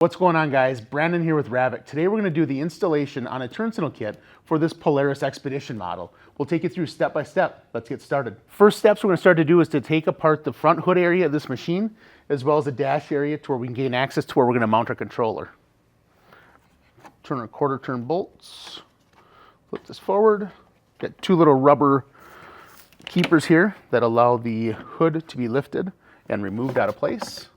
What's going on, guys? Brandon here with RAVEK. Today we're going to do the installation on a turn signal kit for this Polaris XPEDITION model. We'll take you through step by step. Let's get started. First steps we're going to start to do is to take apart the front hood area of this machine, as well as the dash area to where we can gain access to where we're going to mount our controller. Turn our quarter turn bolts. Flip this forward. Got two little rubber keepers here that allow the hood to be lifted and removed out of place.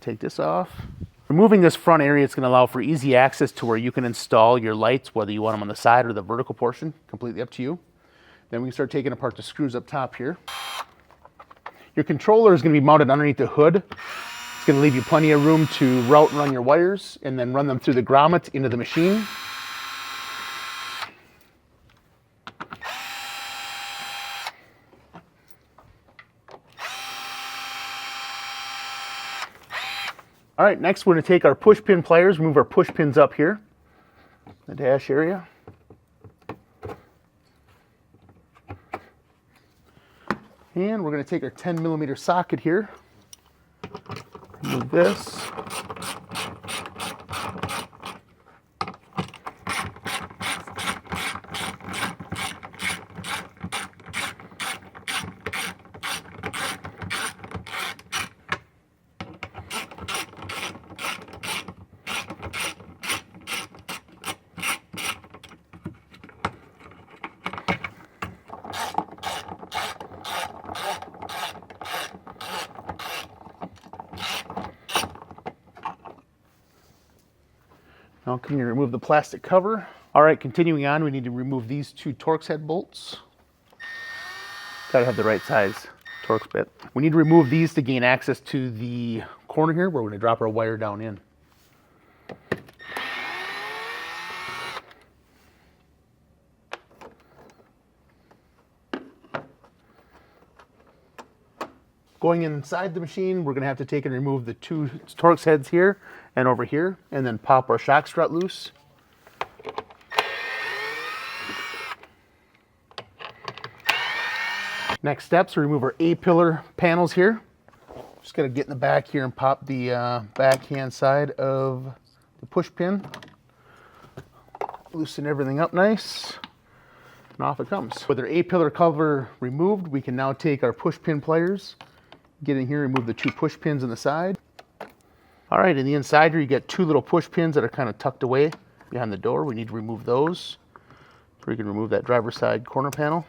Take this off. Removing this front area is going to allow for easy access to where you can install your lights, whether you want them on the side or the vertical portion, completely up to you. Then we can start taking apart the screws up top here. Your controller is going to be mounted underneath the hood. It's going to leave you plenty of room to route and run your wires and then run them through the grommet into the machine. All right, next we're going to take our push pin pliers, move our push pins up here, the dash area. And we're going to take our 10mm socket here, remove this. Now can you remove the plastic cover? All right, continuing on, we need to remove these two Torx head bolts. Gotta have the right size Torx bit. We need to remove these to gain access to the corner here where we're gonna drop our wire down in. Going inside the machine, we're going to have to take and remove the two Torx heads here and over here, and then pop our shock strut loose. Next steps, remove our A-pillar panels here. Just got to get in the back here and pop the backhand side of the push pin. Loosen everything up nice, and off it comes. With our A-pillar cover removed, we can now take our push pin pliers, get in here, remove the two push pins on the side. All right, in the inside here, you get two little push pins that are kind of tucked away behind the door. We need to remove those. We can remove that driver's side corner panel.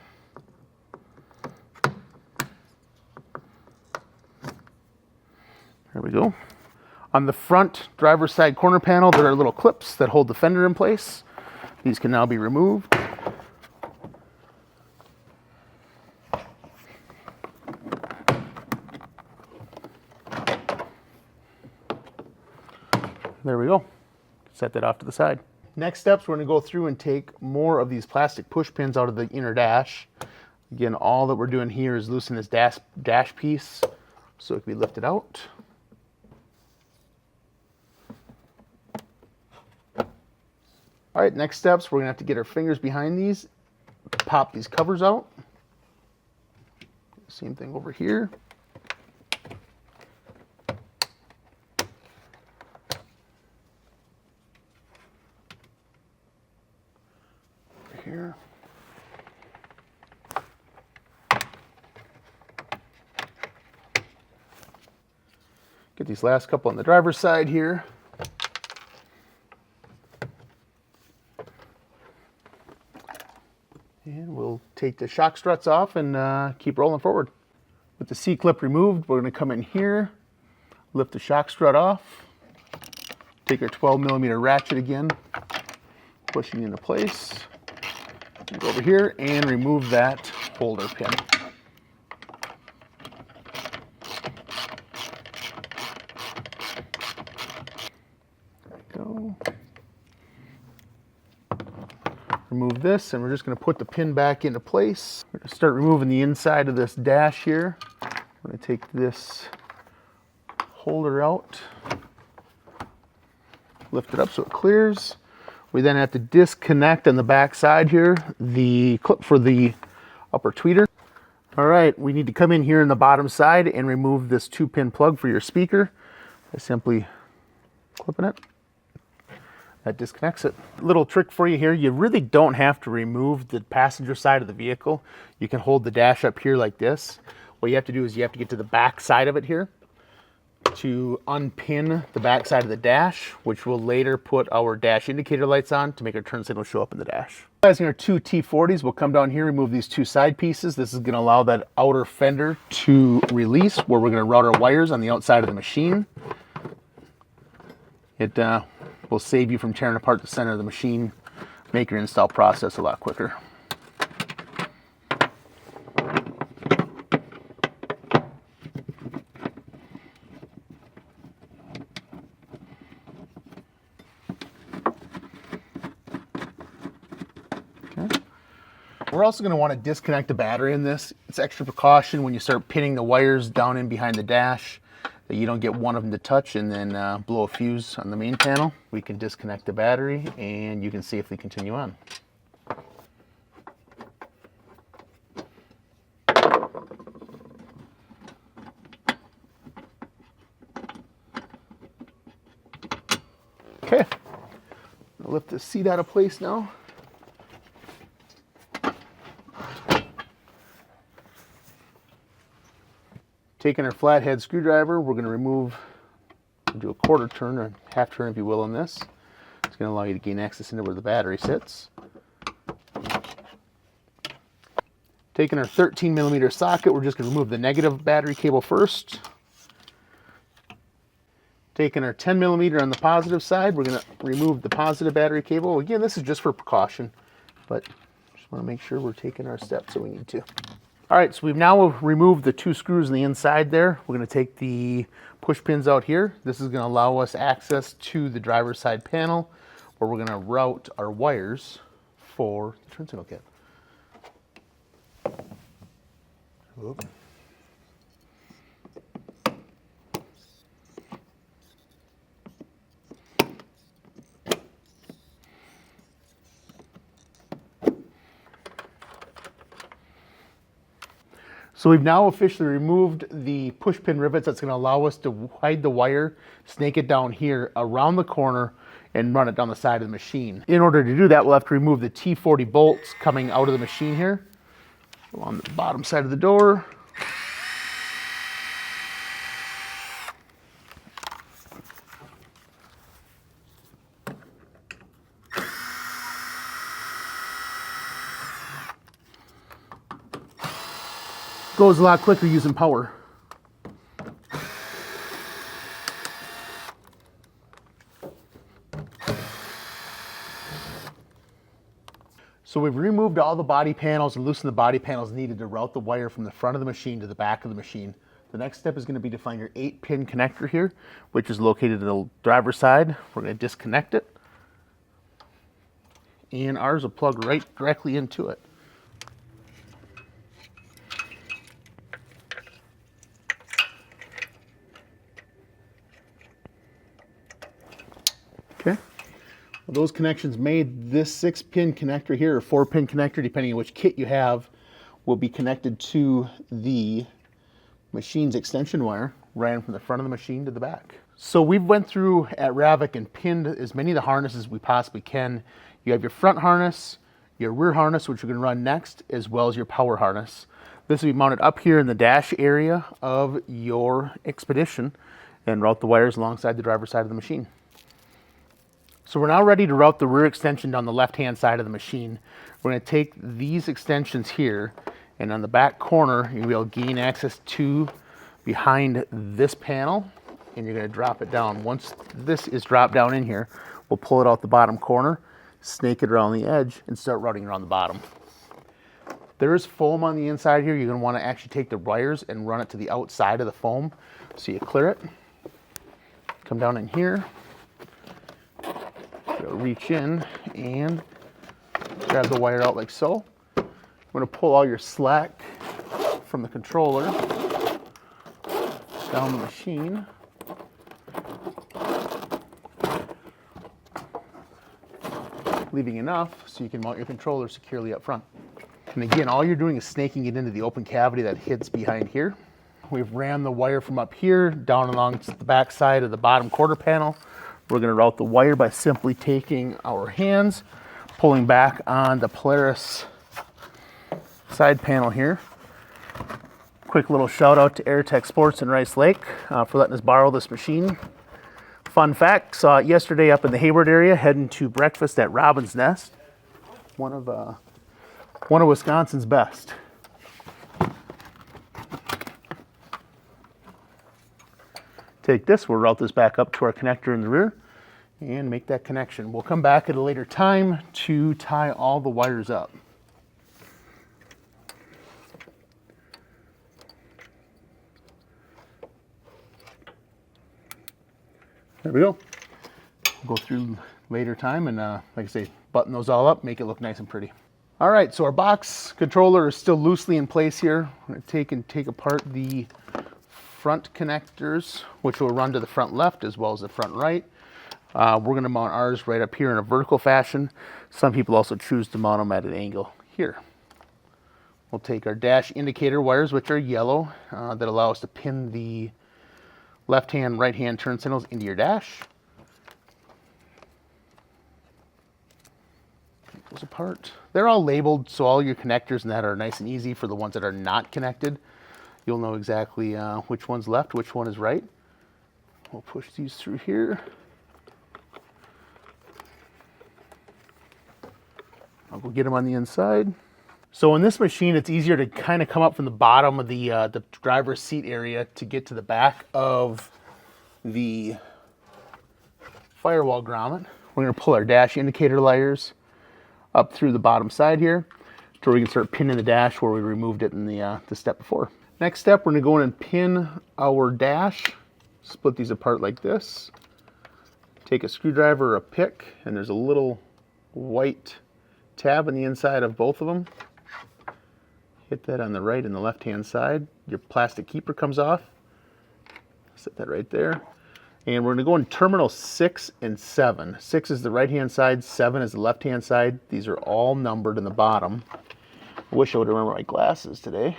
There we go. On the front driver's side corner panel, there are little clips that hold the fender in place. These can now be removed. There we go. Set that off to the side. Next steps, we're going to go through and take more of these plastic push pins out of the inner dash. Again, all that we're doing here is loosen this dash piece so it can be lifted out. All right, next steps, we're going to have to get our fingers behind these, pop these covers out. Same thing over here. Here. Get these last couple on the driver's side here. And we'll take the shock struts off and keep rolling forward. With the C-clip removed, we're going to come in here, lift the shock strut off, take our 12mm ratchet again, pushing into place. Go over here and remove that holder pin. There we go. Remove this, and we're just going to put the pin back into place. We're going to start removing the inside of this dash here. We're going to take this holder out, lift it up so it clears. We then have to disconnect on the back side here the clip for the upper tweeter. All All right, we need to come in here in the bottom side and remove this 2-pin plug for your speaker by simply clipping it. That disconnects it. Little trick for you here, you really don't have to remove the passenger side of the vehicle. You can hold the dash up here like this. What you have to do is you have to get to the back side of it here to unpin the back side of the dash, which will later put our dash indicator lights on to make our turn signal show up in the dash. Utilizing our two T40s, we'll come down here, remove these two side pieces. This is going to allow that outer fender to release, where we're going to route our wires on the outside of the machine. It will save you from tearing apart the center of the machine, make your install process a lot quicker. We're also going to want to disconnect the battery in this. It's extra precaution when you start pinning the wires down in behind the dash that you don't get one of them to touch and then blow a fuse on the main panel. We can disconnect the battery and you can safely continue on. Okay, I'll lift the seat out of place now. Taking our flathead screwdriver, we're going to remove, do a quarter turn or half turn if you will on this. It's going to allow you to gain access into where the battery sits. Taking our 13mm socket, we're just going to remove the negative battery cable first. Taking our 10mm on the positive side, we're going to remove the positive battery cable. Again, this is just for precaution, but just want to make sure we're taking our steps that we need to. All right, so we've now removed the two screws on the inside there. We're going to take the push pins out here. This is going to allow us access to the driver's side panel where we're going to route our wires for the turn signal kit. Whoop. So we've now officially removed the push pin rivets. That's going to allow us to hide the wire, snake it down here around the corner, and run it down the side of the machine. In order to do that, we'll have to remove the T40 bolts coming out of the machine here. So on the bottom side of the door. Goes a lot quicker using power. So we've removed all the body panels and loosened the body panels needed to route the wire from the front of the machine to the back of the machine. The next step is going to be to find your 8-pin connector here, which is located on the driver's side. We're going to disconnect it, and ours will plug right directly into it. Okay, well, those connections made. This 6-pin connector here, or 4-pin connector, depending on which kit you have, will be connected to the machine's extension wire, ran from the front of the machine to the back. So we've went through at RAVEK and pinned as many of the harnesses as we possibly can. You have your front harness, your rear harness, which we're going to run next, as well as your power harness. This will be mounted up here in the dash area of your Expedition and route the wires alongside the driver's side of the machine. So we're now ready to route the rear extension down the left-hand side of the machine. We're going to take these extensions here, and on the back corner, you'll be able to gain access to behind this panel, and you're going to drop it down. Once this is dropped down in here, we'll pull it out the bottom corner, snake it around the edge, and start routing around the bottom. There is foam on the inside here. You're going to want to actually take the wires and run it to the outside of the foam. So you clear it, come down in here, reach in and grab the wire out like so. I'm going to pull all your slack from the controller down the machine. Leaving enough so you can mount your controller securely up front. And again, all you're doing is snaking it into the open cavity that hits behind here. We've ran the wire from up here down along the back side of the bottom quarter panel. We're going to route the wire by simply taking our hands, pulling back on the Polaris side panel here. Quick little shout out to AirTech Sports in Rice Lake for letting us borrow this machine. Fun fact, saw it yesterday up in the Hayward area heading to breakfast at Robin's Nest. One of Wisconsin's best. Take this, we'll route this back up to our connector in the rear and make that connection. We'll come back at a later time to tie all the wires up. There we go. We'll go through later time and like I say, button those all up, make it look nice and pretty. All right, so our box controller is still loosely in place here. I'm gonna take apart the front connectors, which will run to the front left as well as the front right. We're going to mount ours right up here in a vertical fashion. Some people also choose to mount them at an angle here. We'll take our dash indicator wires, which are yellow, that allow us to pin the left-hand, right-hand turn signals into your dash. Take those apart. They're all labeled, so all your connectors and that are nice and easy. For the ones that are not connected, you'll know exactly which one's left, which one is right. We'll push these through here. I'll go get them on the inside. So in this machine, it's easier to kind of come up from the bottom of the driver's seat area to get to the back of the firewall grommet. We're going to pull our dash indicator wires up through the bottom side here to where we can start pinning the dash where we removed it in the step before. Next step, we're going to go in and pin our dash. Split these apart like this. Take a screwdriver or a pick, and there's a little white tab on the inside of both of them. Hit that on the right and the left hand side. Your plastic keeper comes off. Set that right there. And we're going to go in terminal 6 and 7. 6 is the right hand side, 7 is the left hand side. These are all numbered in the bottom. I wish I would remember my glasses today.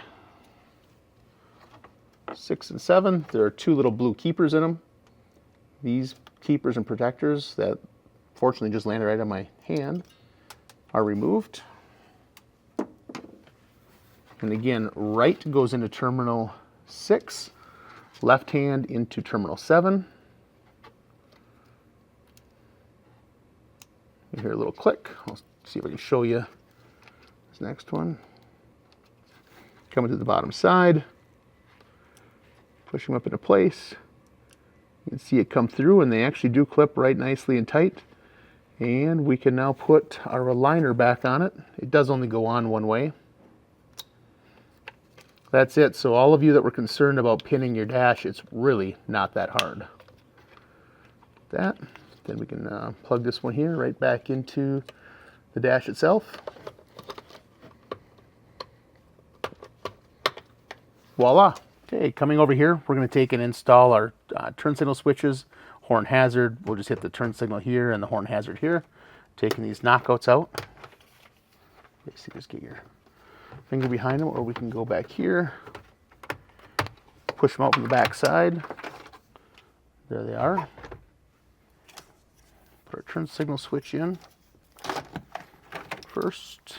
6 and 7, there are 2 little blue keepers in them. These keepers and protectors that fortunately just landed right on my hand are removed. And again, right goes into terminal 6, left hand into terminal 7. You hear a little click. I'll see if I can show you this next one. Coming to the bottom side. Push them up into place. You can see it come through, and they actually do clip right nicely and tight. And we can now put our aligner back on it. It does only go on one way. That's it. So all of you that were concerned about pinning your dash, it's really not that hard. Then we can plug this one here right back into the dash itself. Voila. Okay, coming over here, we're going to take and install our turn signal switches, horn hazard. We'll just hit the turn signal here and the horn hazard here. Taking these knockouts out. Basically, just get your finger behind them, or we can go back here, push them out from the back side. There they are. Put our turn signal switch in first.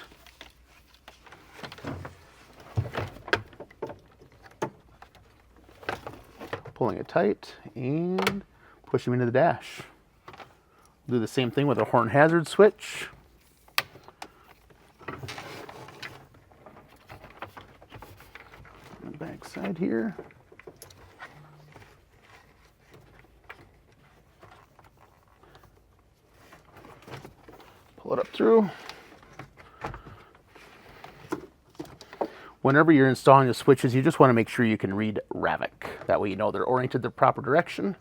Pulling it tight and push them into the dash. We'll do the same thing with our horn hazard switch. Back side here. Pull it up through. Whenever you're installing the switches, you just want to make sure you can read RAVEK. That way you know they're oriented the proper direction.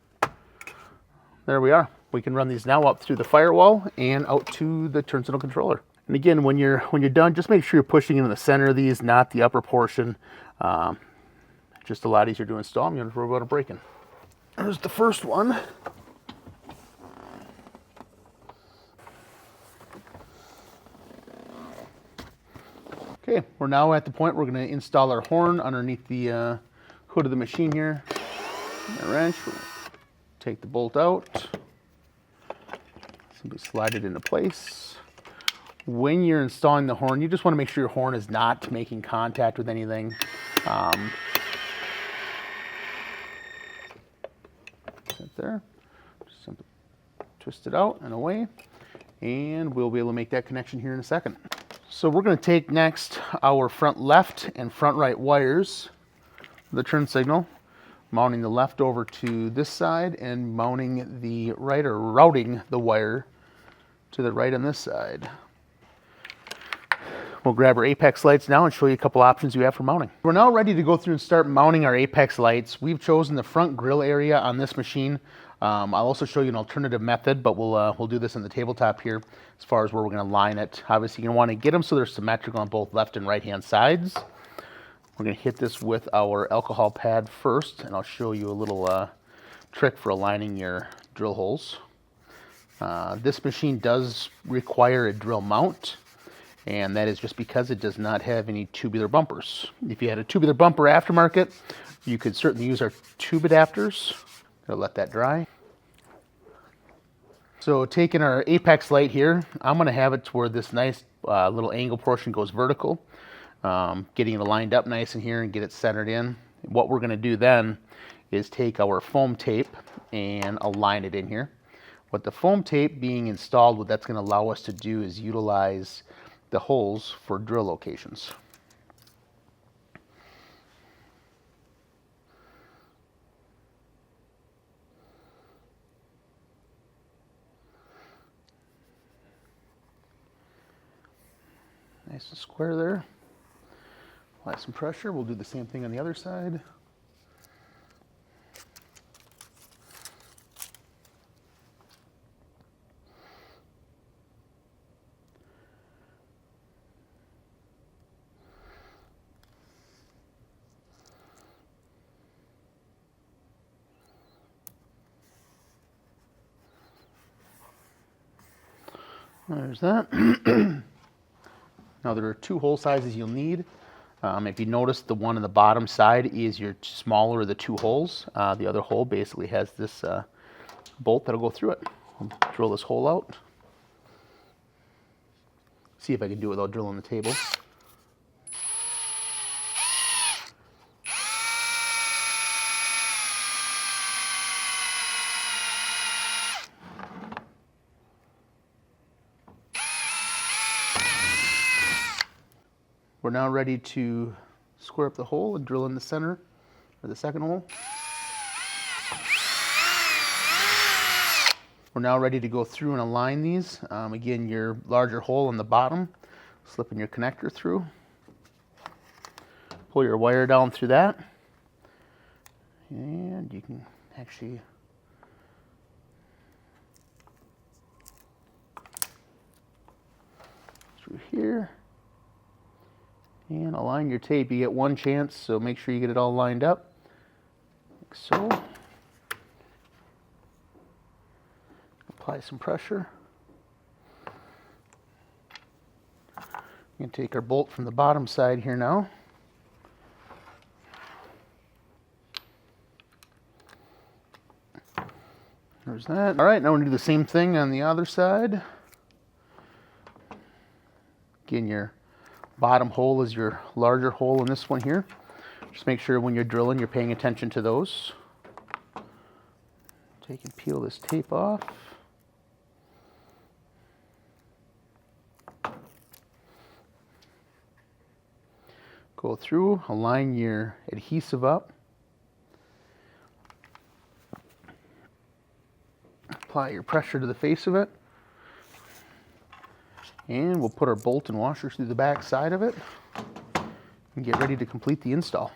There we are. We can run these now up through the firewall and out to the turn signal controller. And again, when you're done, just make sure you're pushing into the center of these, not the upper portion. Just a lot easier to install. I'm going to worry about breaking. There's the first one. Okay, we're now at the point we're going to install our horn underneath the hood of the machine here. And a wrench, we'll take the bolt out, simply slide it into place. When you're installing the horn, you just want to make sure your horn is not making contact with anything. Sit there, just simply twist it out and away, and we'll be able to make that connection here in a second. So we're going to take next our front left and front right wires, the turn signal, mounting the left over to this side and mounting the right, or routing the wire to the right on this side. We'll grab our apex lights now and show you a couple options you have for mounting. We're now ready to go through and start mounting our apex lights. We've chosen the front grill area on this machine. I'll also show you an alternative method, but we'll do this on the tabletop here as far as where we're going to line it. Obviously, you're going to want to get them so they're symmetrical on both left and right hand sides. We're going to hit this with our alcohol pad first, and I'll show you a little trick for aligning your drill holes. This machine does require a drill mount, and that is just because it does not have any tubular bumpers. If you had a tubular bumper aftermarket, you could certainly use our tube adapters. Gonna let that dry. So taking our apex light here, I'm gonna have it to where this nice little angle portion goes vertical, getting it lined up nice in here and get it centered in. What we're gonna do then is take our foam tape and align it in here. What the foam tape being installed, what that's gonna allow us to do is utilize the holes for drill locations. Nice and square there. Apply some pressure. We'll do the same thing on the other side. There's that. Now there are two hole sizes you'll need. If you notice, the one on the bottom side is your smaller of the two holes. The other hole basically has this bolt that'll go through it. I'll drill this hole out. See if I can do it without drilling the table. We're now ready to square up the hole and drill in the center of the second hole. We're now ready to go through and align these. Again, your larger hole on the bottom, slipping your connector through. Pull your wire down through that. And you can actually through here. And align your tape. You get one chance, so make sure you get it all lined up, like so. Apply some pressure. We're going to take our bolt from the bottom side here now. There's that. All right, now we're going to do the same thing on the other side. Again, your bottom hole is your larger hole in this one here. Just make sure when you're drilling, you're paying attention to those. Take and peel this tape off. Go through, align your adhesive up. Apply your pressure to the face of it. And we'll put our bolt and washers through the back side of it and get ready to complete the install.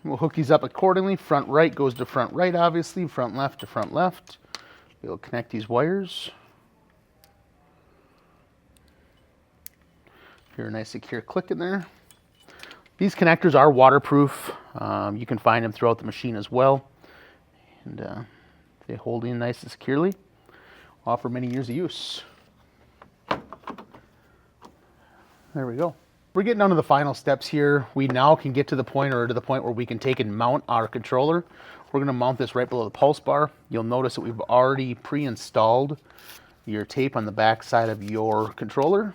We'll hook these up accordingly. Front right goes to front right, obviously. Front left to front left. We'll connect these wires. Hear a nice secure click in there. These connectors are waterproof. You can find them throughout the machine as well. And They hold in nice and securely. Offer many years of use. There we go. We're getting down to the final steps here. We now can get to the point where we can take and mount our controller. We're going to mount this right below the pulse bar. You'll notice that we've already pre-installed your tape on the back side of your controller.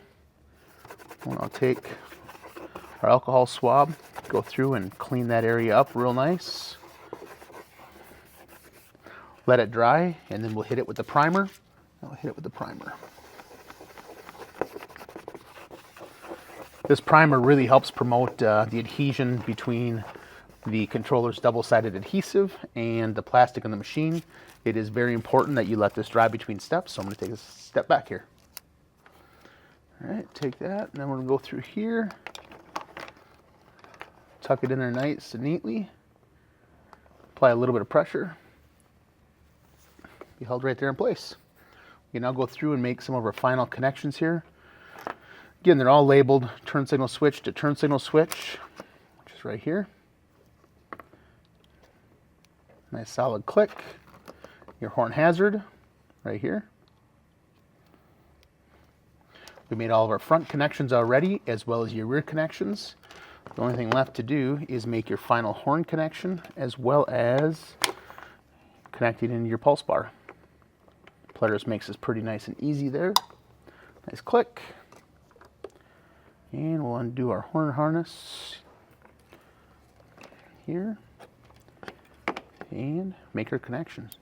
I'll take our alcohol swab, go through and clean that area up real nice. Let it dry, and then we'll hit it with the primer. This primer really helps promote the adhesion between the controller's double-sided adhesive and the plastic in the machine. It is very important that you let this dry between steps, so I'm going to take a step back here. All right, take that, and then we're going to go through here, tuck it in there nice and neatly, apply a little bit of pressure, be held right there in place. We can now go through and make some of our final connections here. Again, they're all labeled turn signal switch to turn signal switch, which is right here. Nice solid click. Your horn hazard right here. We made all of our front connections already, as well as your rear connections. The only thing left to do is make your final horn connection, as well as connecting into your pulse bar. Polaris makes this pretty nice and easy there. Nice click. And we'll undo our horn harness here and make our connections.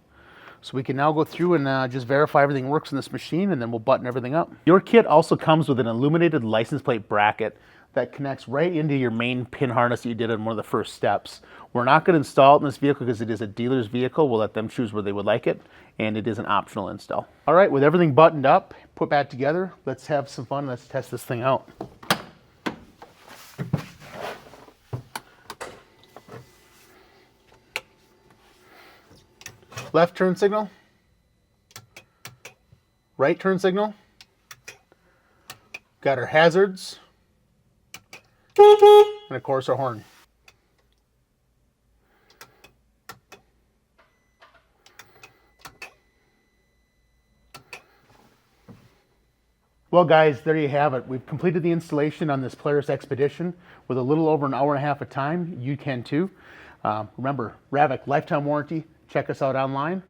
So we can now go through and just verify everything works in this machine, and then we'll button everything up. Your kit also comes with an illuminated license plate bracket that connects right into your main pin harness that you did in one of the first steps. We're not going to install it in this vehicle because it is a dealer's vehicle. We'll let them choose where they would like it, and it is an optional install. All right, with everything buttoned up, put back together, let's have some fun. Let's test this thing out. Left turn signal, right turn signal, got our hazards, and of course our horn. Well guys, there you have it. We've completed the installation on this Polaris XPEDITION with a little over an hour and a half of time. You can too. Remember, RAVEK lifetime warranty. Check us out online.